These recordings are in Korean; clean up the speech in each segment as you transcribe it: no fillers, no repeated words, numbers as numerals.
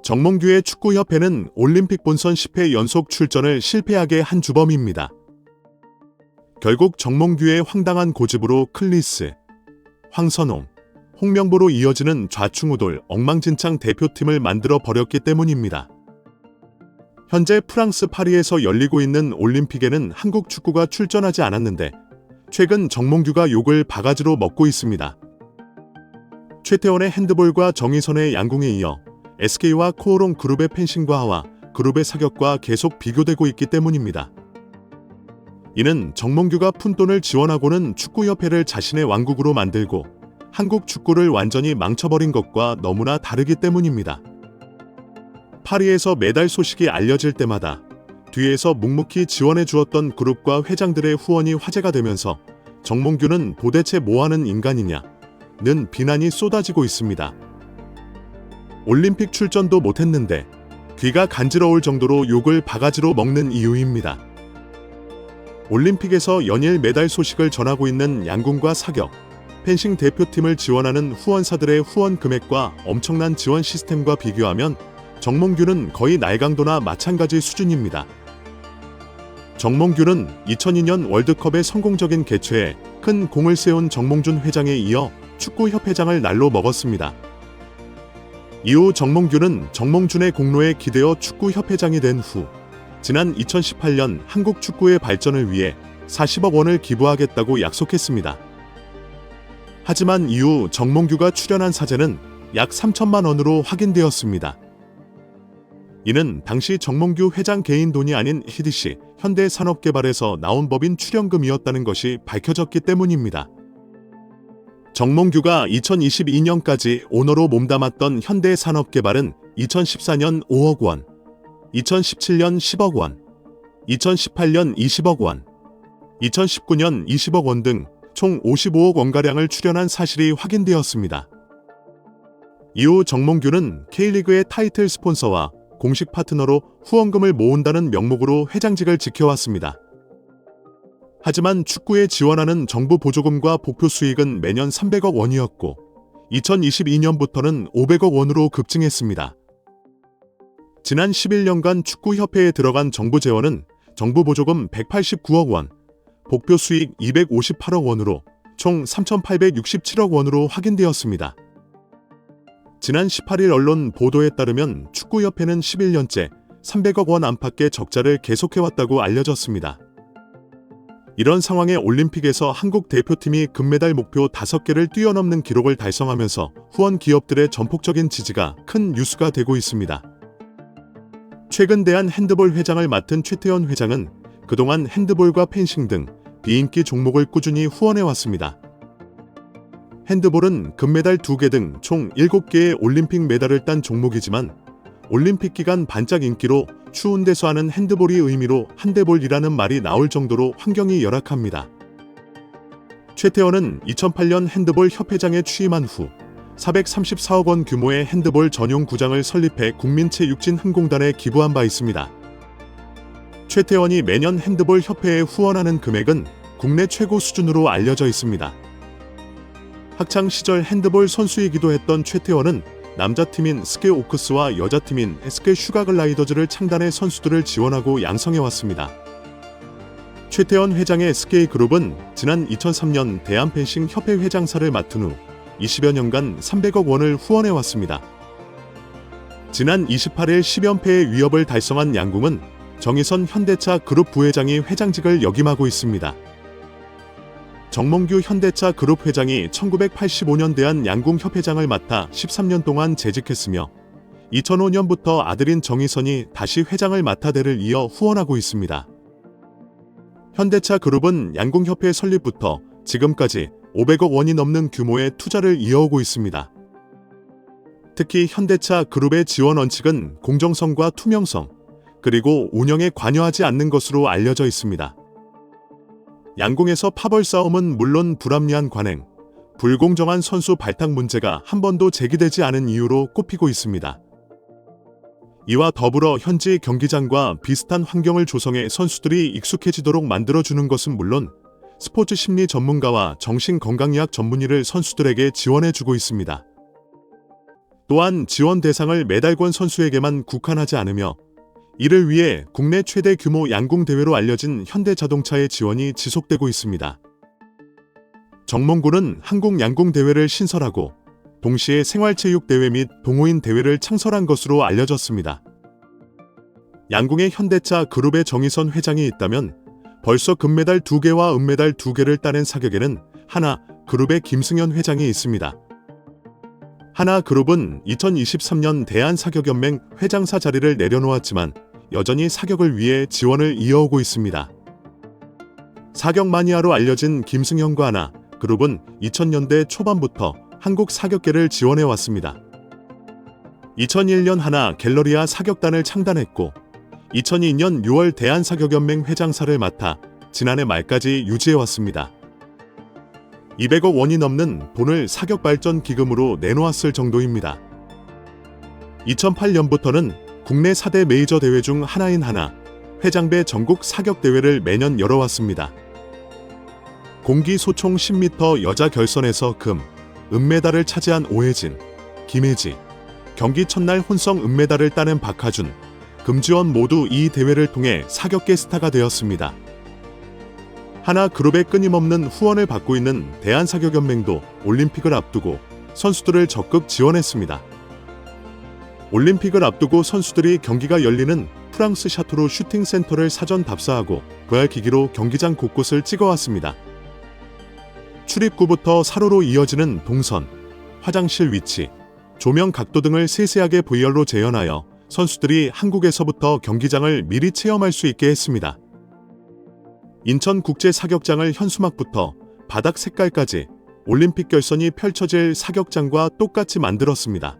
정몽규의 축구협회는 올림픽 본선 10회 연속 출전을 실패하게 한 주범입니다. 결국 정몽규의 황당한 고집으로 클리스, 황선홍, 홍명보로 이어지는 좌충우돌 엉망진창 대표팀을 만들어 버렸기 때문입니다. 현재 프랑스 파리에서 열리고 있는 올림픽에는 한국 축구가 출전하지 않았는데 최근 정몽규가 욕을 바가지로 먹고 있습니다. 최태원의 핸드볼과 정희선의 양궁에 이어 SK와 코오롱 그룹의 펜싱과 하와 그룹의 사격과 계속 비교되고 있기 때문입니다. 이는 정몽규가 푼돈을 지원하고는 축구협회를 자신의 왕국으로 만들고 한국 축구를 완전히 망쳐버린 것과 너무나 다르기 때문입니다. 파리에서 메달 소식이 알려질 때마다 뒤에서 묵묵히 지원해 주었던 그룹과 회장들의 후원이 화제가 되면서 정몽규는 도대체 뭐하는 인간이냐는 비난이 쏟아지고 있습니다. 올림픽 출전도 못했는데 귀가 간지러울 정도로 욕을 바가지로 먹는 이유입니다. 올림픽에서 연일 메달 소식을 전하고 있는 양궁과 사격, 펜싱 대표팀을 지원하는 후원사들의 후원 금액과 엄청난 지원 시스템과 비교하면 정몽규는 거의 날강도나 마찬가지 수준입니다. 정몽규는 2002년 월드컵의 성공적인 개최에 큰 공을 세운 정몽준 회장에 이어 축구협회장을 날로 먹었습니다. 이후 정몽규는 정몽준의 공로에 기대어 축구협회장이 된 후 지난 2018년 한국 축구의 발전을 위해 40억 원을 기부하겠다고 약속했습니다. 하지만 이후 정몽규가 출연한 사재는 약 3천만 원으로 확인되었습니다. 이는 당시 정몽규 회장 개인 돈이 아닌 히디시 현대산업개발에서 나온 법인 출연금이었다는 것이 밝혀졌기 때문입니다. 정몽규가 2022년까지 오너로 몸담았던 현대산업개발은 2014년 5억 원, 2017년 10억 원, 2018년 20억 원, 2019년 20억 원 등 총 55억 원가량을 출연한 사실이 확인되었습니다. 이후 정몽규는 K리그의 타이틀 스폰서와 공식 파트너로 후원금을 모은다는 명목으로 회장직을 지켜왔습니다. 하지만 축구에 지원하는 정부 보조금과 복표 수익은 매년 300억 원이었고 2022년부터는 500억 원으로 급증했습니다. 지난 11년간 축구협회에 들어간 정부 재원은 정부 보조금 189억 원, 복표 수익 258억 원으로 총 3,867억 원으로 확인되었습니다. 지난 18일 언론 보도에 따르면 축구협회는 11년째 300억 원 안팎의 적자를 계속해왔다고 알려졌습니다. 이런 상황에 올림픽에서 한국 대표팀이 금메달 목표 5개를 뛰어넘는 기록을 달성하면서 후원 기업들의 전폭적인 지지가 큰 뉴스가 되고 있습니다. 최근 대한 핸드볼 회장을 맡은 최태원 회장은 그동안 핸드볼과 펜싱 등 비인기 종목을 꾸준히 후원해왔습니다. 핸드볼은 금메달 2개 등 총 7개의 올림픽 메달을 딴 종목이지만 올림픽 기간 반짝 인기로 추운 데서 하는 핸드볼이 의미로 한대볼이라는 말이 나올 정도로 환경이 열악합니다. 최태원은 2008년 핸드볼 협회장에 취임한 후 434억 원 규모의 핸드볼 전용 구장을 설립해 국민체육진흥공단에 기부한 바 있습니다. 최태원이 매년 핸드볼 협회에 후원하는 금액은 국내 최고 수준으로 알려져 있습니다. 학창 시절 핸드볼 선수이기도 했던 최태원은 남자팀인 SK 오크스와 여자팀인 SK 슈가글라이더즈를 창단해 선수들을 지원하고 양성해왔습니다. 최태원 회장의 SK그룹은 지난 2003년 대한펜싱 협회 회장사를 맡은 후 20여 년간 300억 원을 후원해왔습니다. 지난 28일 10연패의 위협을 달성한 양궁은 정희선 현대차 그룹 부회장이 회장직을 역임하고 있습니다. 정몽규 현대차 그룹 회장이 1985년 대한양궁협회장을 맡아 13년 동안 재직했으며 2005년부터 아들인 정희선이 다시 회장을 맡아 대를 이어 후원하고 있습니다. 현대차 그룹은 양궁협회 설립부터 지금까지 500억 원이 넘는 규모의 투자를 이어오고 있습니다. 특히 현대차 그룹의 지원 원칙은 공정성과 투명성, 그리고 운영에 관여하지 않는 것으로 알려져 있습니다. 양궁에서 파벌 싸움은 물론 불합리한 관행, 불공정한 선수 발탁 문제가 한 번도 제기되지 않은 이유로 꼽히고 있습니다. 이와 더불어 현지 경기장과 비슷한 환경을 조성해 선수들이 익숙해지도록 만들어주는 것은 물론 스포츠 심리 전문가와 정신건강의학 전문의를 선수들에게 지원해주고 있습니다. 또한 지원 대상을 메달권 선수에게만 국한하지 않으며 이를 위해 국내 최대 규모 양궁대회로 알려진 현대자동차의 지원이 지속되고 있습니다. 정몽구는 한국양궁대회를 신설하고 동시에 생활체육대회 및 동호인 대회를 창설한 것으로 알려졌습니다. 양궁의 현대차 그룹의 정의선 회장이 있다면 벌써 금메달 2개와 은메달 2개를 따낸 사격에는 하나 그룹의 김승현 회장이 있습니다. 하나 그룹은 2023년 대한사격연맹 회장사 자리를 내려놓았지만 여전히 사격을 위해 지원을 이어오고 있습니다. 사격 마니아로 알려진 김승현과 하나 그룹은 2000년대 초반부터 한국 사격계를 지원해왔습니다. 2001년 하나 갤러리아 사격단을 창단했고 2002년 6월 대한사격연맹 회장사를 맡아 지난해 말까지 유지해왔습니다. 200억 원이 넘는 돈을 사격발전 기금으로 내놓았을 정도입니다. 2008년부터는 국내 4대 메이저 대회 중 하나인 하나 회장배 전국 사격대회를 매년 열어왔습니다. 공기 소총 10m 여자 결선에서 금, 은메달을 차지한 오혜진, 김혜지, 경기 첫날 혼성 은메달을 따낸 박하준, 금지원 모두 이 대회를 통해 사격계 스타가 되었습니다. 하나 그룹의 끊임없는 후원을 받고 있는 대한사격연맹도 올림픽을 앞두고 선수들을 적극 지원했습니다. 올림픽을 앞두고 선수들이 경기가 열리는 프랑스 샤토르 슈팅 센터를 사전 답사하고 VR 기기로 경기장 곳곳을 찍어왔습니다. 출입구부터 사로로 이어지는 동선, 화장실 위치, 조명 각도 등을 세세하게 VR로 재현하여 선수들이 한국에서부터 경기장을 미리 체험할 수 있게 했습니다. 인천국제사격장을 현수막부터 바닥 색깔까지 올림픽 결선이 펼쳐질 사격장과 똑같이 만들었습니다.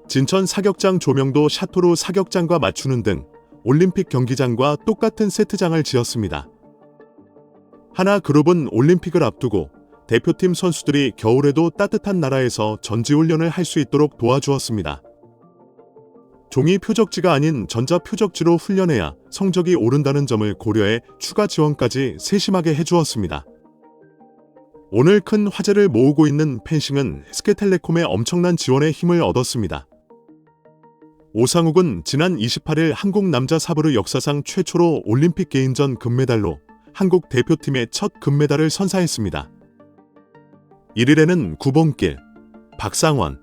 진천 사격장 조명도 샤토르 사격장과 맞추는 등 올림픽 경기장과 똑같은 세트장을 지었습니다. 하나 그룹은 올림픽을 앞두고 대표팀 선수들이 겨울에도 따뜻한 나라에서 전지훈련을 할 수 있도록 도와주었습니다. 종이 표적지가 아닌 전자 표적지로 훈련해야 성적이 오른다는 점을 고려해 추가 지원까지 세심하게 해주었습니다. 오늘 큰 화제를 모으고 있는 펜싱은 SK텔레콤의 엄청난 지원에 힘을 얻었습니다. 오상욱은 지난 28일 한국 남자 사브르 역사상 최초로 올림픽 개인전 금메달로 한국 대표팀의 첫 금메달을 선사했습니다. 1일에는 구봉길, 박상원,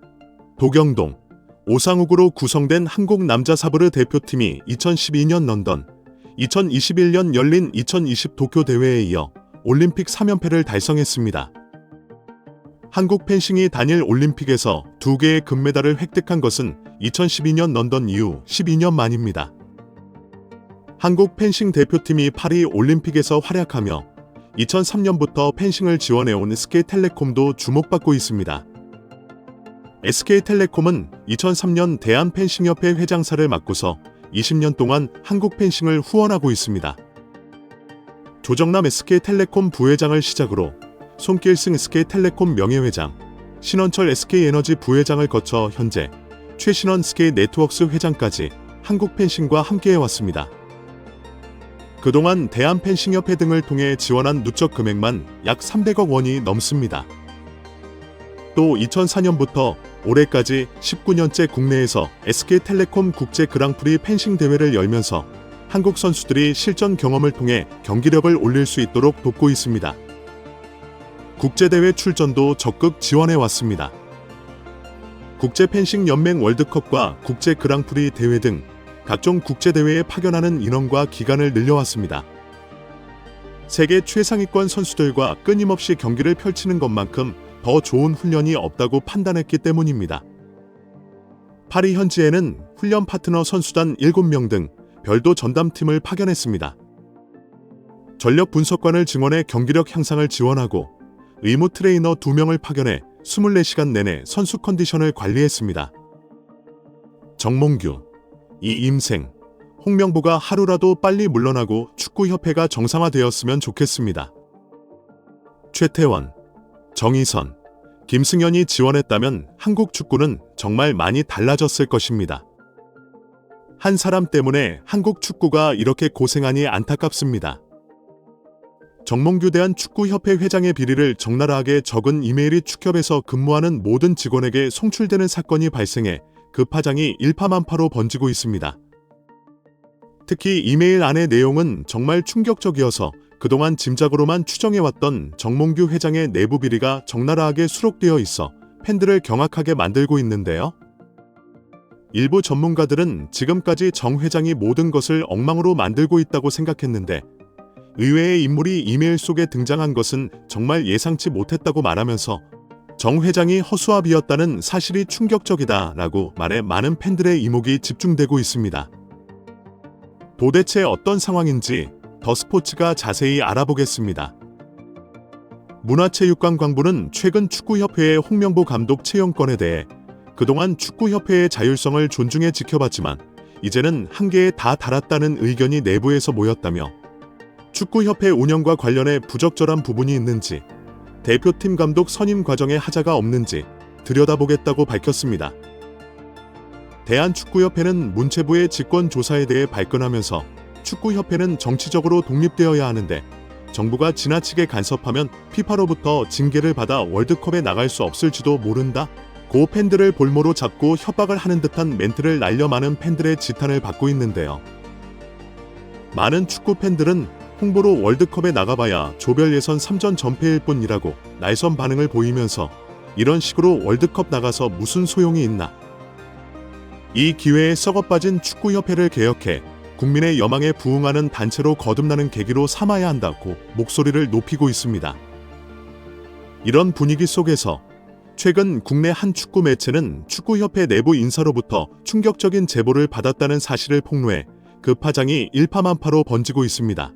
도경동, 오상욱으로 구성된 한국 남자 사브르 대표팀이 2012년 런던, 2021년 열린 2020 도쿄 대회에 이어 올림픽 3연패를 달성했습니다. 한국 펜싱이 단일 올림픽에서 2개의 금메달을 획득한 것은 2012년 런던 이후 12년 만입니다. 한국 펜싱 대표팀이 파리 올림픽에서 활약하며 2003년부터 펜싱을 지원해온 SK텔레콤도 주목받고 있습니다. SK텔레콤은 2003년 대한펜싱협회 회장사를 맡고서 20년 동안 한국 펜싱을 후원하고 있습니다. 조정남 SK텔레콤 부회장을 시작으로 손길승 SK텔레콤 명예회장, 신원철 SK에너지 부회장을 거쳐 현재 최신원 SK네트워크스 회장까지 한국 펜싱과 함께해왔습니다. 그동안 대한펜싱협회 등을 통해 지원한 누적 금액만 약 300억 원이 넘습니다. 또 2004년부터 올해까지 19년째 국내에서 SK텔레콤 국제 그랑프리 펜싱 대회를 열면서 한국 선수들이 실전 경험을 통해 경기력을 올릴 수 있도록 돕고 있습니다. 국제대회 출전도 적극 지원해왔습니다. 국제펜싱연맹 월드컵과 국제 그랑프리 대회 등 각종 국제대회에 파견하는 인원과 기간을 늘려왔습니다. 세계 최상위권 선수들과 끊임없이 경기를 펼치는 것만큼 더 좋은 훈련이 없다고 판단했기 때문입니다. 파리 현지에는 훈련 파트너 선수단 7명 등 별도 전담팀을 파견했습니다. 전력 분석관을 증원해 경기력 향상을 지원하고 의무 트레이너 2명을 파견해 24시간 내내 선수 컨디션을 관리했습니다. 정몽규, 이임생, 홍명보가 하루라도 빨리 물러나고 축구협회가 정상화되었으면 좋겠습니다. 최태원, 정희선, 김승현이 지원했다면 한국 축구는 정말 많이 달라졌을 것입니다. 한 사람 때문에 한국 축구가 이렇게 고생하니 안타깝습니다. 정몽규 대한축구협회 회장의 비리를 적나라하게 적은 이메일이 축협에서 근무하는 모든 직원에게 송출되는 사건이 발생해 그 파장이 일파만파로 번지고 있습니다. 특히 이메일 안의 내용은 정말 충격적이어서 그동안 짐작으로만 추정해왔던 정몽규 회장의 내부 비리가 적나라하게 수록되어 있어 팬들을 경악하게 만들고 있는데요. 일부 전문가들은 지금까지 정 회장이 모든 것을 엉망으로 만들고 있다고 생각했는데 의외의 인물이 이메일 속에 등장한 것은 정말 예상치 못했다고 말하면서 정 회장이 허수아비였다는 사실이 충격적이다라고 말해 많은 팬들의 이목이 집중되고 있습니다. 도대체 어떤 상황인지 더 스포츠가 자세히 알아보겠습니다. 문화체육관광부는 최근 축구협회의 홍명보 감독 채용 건에 대해 그동안 축구협회의 자율성을 존중해 지켜봤지만 이제는 한계에 다 달았다는 의견이 내부에서 모였다며 축구협회 운영과 관련해 부적절한 부분이 있는지 대표팀 감독 선임 과정에 하자가 없는지 들여다보겠다고 밝혔습니다. 대한축구협회는 문체부의 직권조사에 대해 발끈하면서 축구협회는 정치적으로 독립되어야 하는데 정부가 지나치게 간섭하면 피파로부터 징계를 받아 월드컵에 나갈 수 없을지도 모른다. 고 팬들을 볼모로 잡고 협박을 하는 듯한 멘트를 날려 많은 팬들의 지탄을 받고 있는데요. 많은 축구 팬들은 홍보로 월드컵에 나가봐야 조별 예선 3전 전패일 뿐이라고 날선 반응을 보이면서 이런 식으로 월드컵 나가서 무슨 소용이 있나. 이 기회에 썩어빠진 축구협회를 개혁해 국민의 여망에 부응하는 단체로 거듭나는 계기로 삼아야 한다고 목소리를 높이고 있습니다. 이런 분위기 속에서 최근 국내 한 축구 매체는 축구협회 내부 인사로부터 충격적인 제보를 받았다는 사실을 폭로해 그 파장이 일파만파로 번지고 있습니다.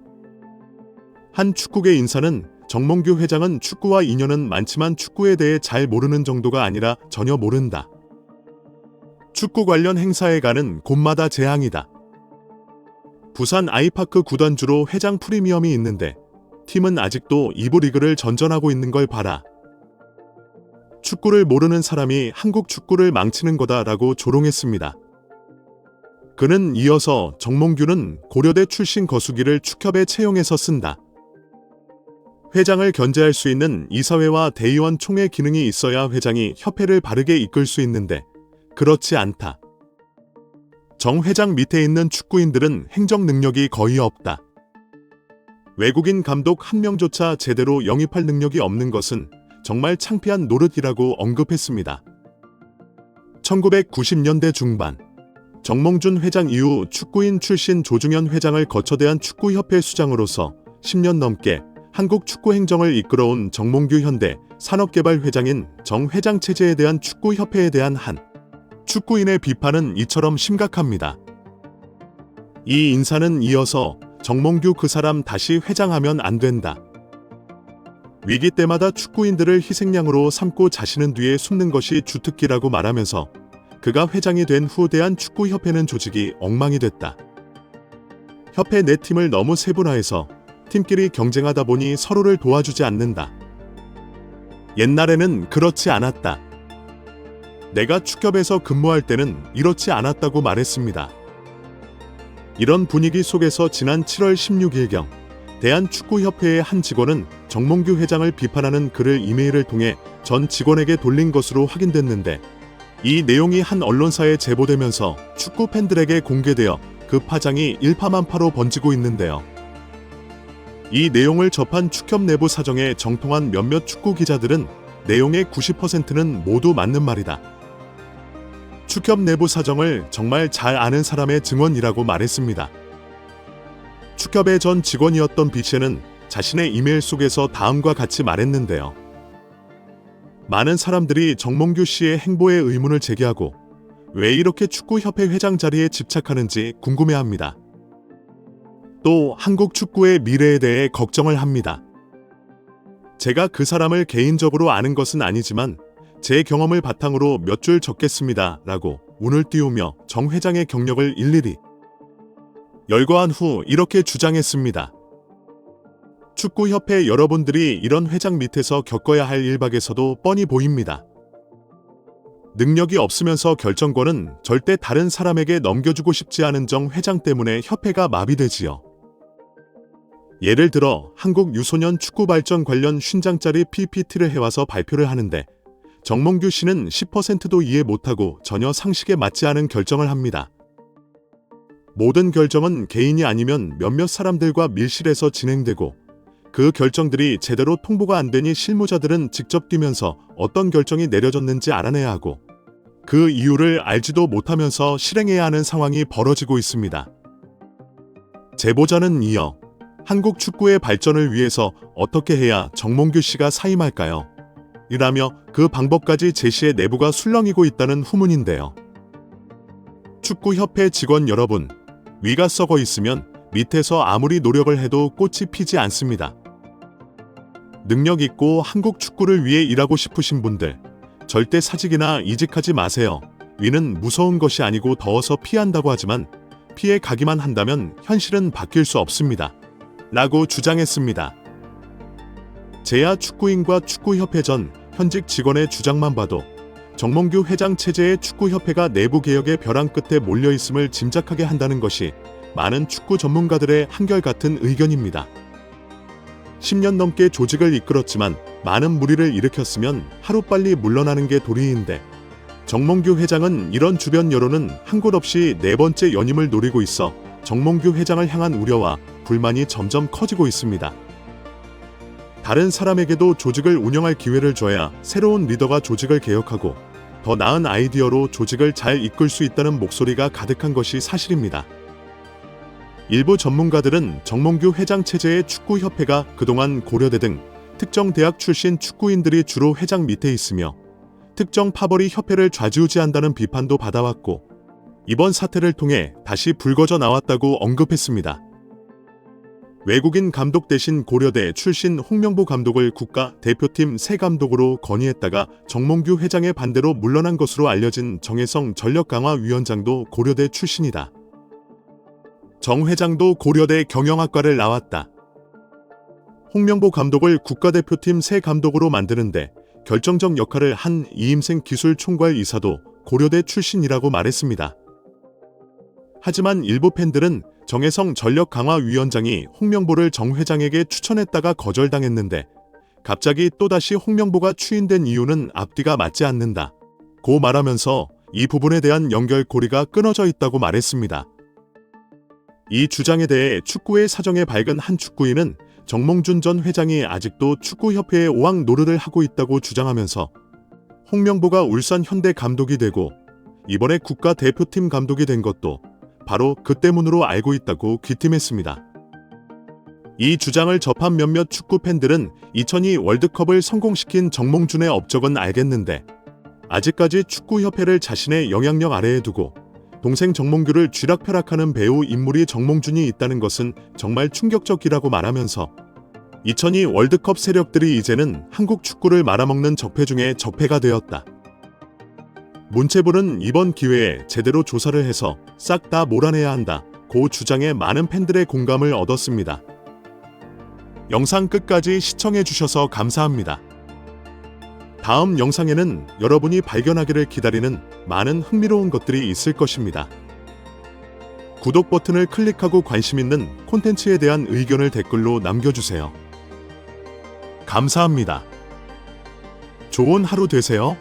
한 축구계 인사는 정몽규 회장은 축구와 인연은 많지만 축구에 대해 잘 모르는 정도가 아니라 전혀 모른다. 축구 관련 행사에 가는 곳마다 재앙이다. 부산 아이파크 구단주로 회장 프리미엄이 있는데 팀은 아직도 2부 리그를 전전하고 있는 걸 봐라. 축구를 모르는 사람이 한국 축구를 망치는 거다라고 조롱했습니다. 그는 이어서 정몽규는 고려대 출신 거수기를 축협에 채용해서 쓴다. 회장을 견제할 수 있는 이사회와 대의원 총회 기능이 있어야 회장이 협회를 바르게 이끌 수 있는데 그렇지 않다. 정 회장 밑에 있는 축구인들은 행정 능력이 거의 없다. 외국인 감독 한 명조차 제대로 영입할 능력이 없는 것은 정말 창피한 노릇이라고 언급했습니다. 1990년대 중반 정몽준 회장 이후 축구인 출신 조중현 회장을 거쳐 대한축구협회 수장으로서 10년 넘게 한국 축구 행정을 이끌어온 정몽규 현대 산업개발 회장인 정 회장 체제에 대한 축구협회에 대한 한 축구인의 비판은 이처럼 심각합니다. 이 인사는 이어서 정몽규 그 사람 다시 회장하면 안 된다. 위기 때마다 축구인들을 희생양으로 삼고 자신은 뒤에 숨는 것이 주특기라고 말하면서 그가 회장이 된 후 대한축구협회는 조직이 엉망이 됐다. 협회 내 팀을 너무 세분화해서 팀끼리 경쟁하다 보니 서로를 도와주지 않는다. 옛날에는 그렇지 않았다. 내가 축협에서 근무할 때는 이렇지 않았다고 말했습니다. 이런 분위기 속에서 지난 7월 16일경 대한축구협회의 한 직원은 정몽규 회장을 비판하는 글을 이메일을 통해 전 직원에게 돌린 것으로 확인됐는데 이 내용이 한 언론사에 제보되면서 축구 팬들에게 공개되어 그 파장이 일파만파로 번지고 있는데요. 이 내용을 접한 축협 내부 사정에 정통한 몇몇 축구 기자들은 내용의 90%는 모두 맞는 말이다. 축협 내부 사정을 정말 잘 아는 사람의 증언이라고 말했습니다. 축협의 전 직원이었던 B씨는 자신의 이메일 속에서 다음과 같이 말했는데요. 많은 사람들이 정몽규 씨의 행보에 의문을 제기하고 왜 이렇게 축구협회 회장 자리에 집착하는지 궁금해합니다. 또 한국 축구의 미래에 대해 걱정을 합니다. 제가 그 사람을 개인적으로 아는 것은 아니지만 제 경험을 바탕으로 몇 줄 적겠습니다. 라고 운을 띄우며 정 회장의 경력을 일일이 열거한 후 이렇게 주장했습니다. 축구협회 여러분들이 이런 회장 밑에서 겪어야 할 일박에서도 뻔히 보입니다. 능력이 없으면서 결정권은 절대 다른 사람에게 넘겨주고 싶지 않은 정 회장 때문에 협회가 마비되지요. 예를 들어 한국 유소년 축구 발전 관련 50장짜리 PPT를 해와서 발표를 하는데 정몽규 씨는 10%도 이해 못하고 전혀 상식에 맞지 않은 결정을 합니다. 모든 결정은 개인이 아니면 몇몇 사람들과 밀실해서 진행되고 그 결정들이 제대로 통보가 안 되니 실무자들은 직접 뛰면서 어떤 결정이 내려졌는지 알아내야 하고 그 이유를 알지도 못하면서 실행해야 하는 상황이 벌어지고 있습니다. 제보자는 이어 한국 축구의 발전을 위해서 어떻게 해야 정몽규 씨가 사임할까요? 이라며 그 방법까지 제시해 내부가 술렁이고 있다는 후문인데요. 축구협회 직원 여러분, 위가 썩어 있으면 밑에서 아무리 노력을 해도 꽃이 피지 않습니다. 능력 있고 한국 축구를 위해 일하고 싶으신 분들, 절대 사직이나 이직하지 마세요. 위는 무서운 것이 아니고 더워서 피한다고 하지만 피해 가기만 한다면 현실은 바뀔 수 없습니다. 라고 주장했습니다. 제야 축구인과 축구협회 전 현직 직원의 주장만 봐도 정몽규 회장 체제의 축구협회가 내부 개혁의 벼랑 끝에 몰려있음을 짐작하게 한다는 것이 많은 축구 전문가들의 한결같은 의견입니다. 10년 넘게 조직을 이끌었지만 많은 무리를 일으켰으면 하루빨리 물러나는 게 도리인데 정몽규 회장은 이런 주변 여론은 한 곳 없이 네 번째 연임을 노리고 있어 정몽규 회장을 향한 우려와 불만이 점점 커지고 있습니다. 다른 사람에게도 조직을 운영할 기회를 줘야 새로운 리더가 조직을 개혁하고 더 나은 아이디어로 조직을 잘 이끌 수 있다는 목소리가 가득한 것이 사실입니다. 일부 전문가들은 정몽규 회장 체제의 축구협회가 그동안 고려대 등 특정 대학 출신 축구인들이 주로 회장 밑에 있으며 특정 파벌이 협회를 좌지우지한다는 비판도 받아왔고 이번 사태를 통해 다시 불거져 나왔다고 언급했습니다. 외국인 감독 대신 고려대 출신 홍명보 감독을 국가대표팀 새 감독으로 건의했다가 정몽규 회장의 반대로 물러난 것으로 알려진 정혜성 전력강화위원장도 고려대 출신이다. 정 회장도 고려대 경영학과를 나왔다. 홍명보 감독을 국가대표팀 새 감독으로 만드는데 결정적 역할을 한 이임생 기술총괄 이사도 고려대 출신이라고 말했습니다. 하지만 일부 팬들은 정혜성 전력강화위원장이 홍명보를 정 회장에게 추천했다가 거절당했는데 갑자기 또다시 홍명보가 추인된 이유는 앞뒤가 맞지 않는다 고 말하면서 이 부분에 대한 연결고리가 끊어져 있다고 말했습니다. 이 주장에 대해 축구의 사정에 밝은 한 축구인은 정몽준 전 회장이 아직도 축구협회의 오왕 노릇을 하고 있다고 주장하면서 홍명보가 울산 현대 감독이 되고 이번에 국가대표팀 감독이 된 것도 바로 그 때문으로 알고 있다고 귀띔했습니다. 이 주장을 접한 몇몇 축구 팬들은 2002 월드컵을 성공시킨 정몽준의 업적은 알겠는데 아직까지 축구협회를 자신의 영향력 아래에 두고 동생 정몽규를 쥐락펴락하는 배우 인물이 정몽준이 있다는 것은 정말 충격적이라고 말하면서 2002 월드컵 세력들이 이제는 한국 축구를 말아먹는 적폐 중에 적폐가 되었다. 문체부는 이번 기회에 제대로 조사를 해서 싹 다 몰아내야 한다 고 주장에 많은 팬들의 공감을 얻었습니다. 영상 끝까지 시청해주셔서 감사합니다. 다음 영상에는 여러분이 발견하기를 기다리는 많은 흥미로운 것들이 있을 것입니다. 구독 버튼을 클릭하고 관심 있는 콘텐츠에 대한 의견을 댓글로 남겨주세요. 감사합니다. 좋은 하루 되세요.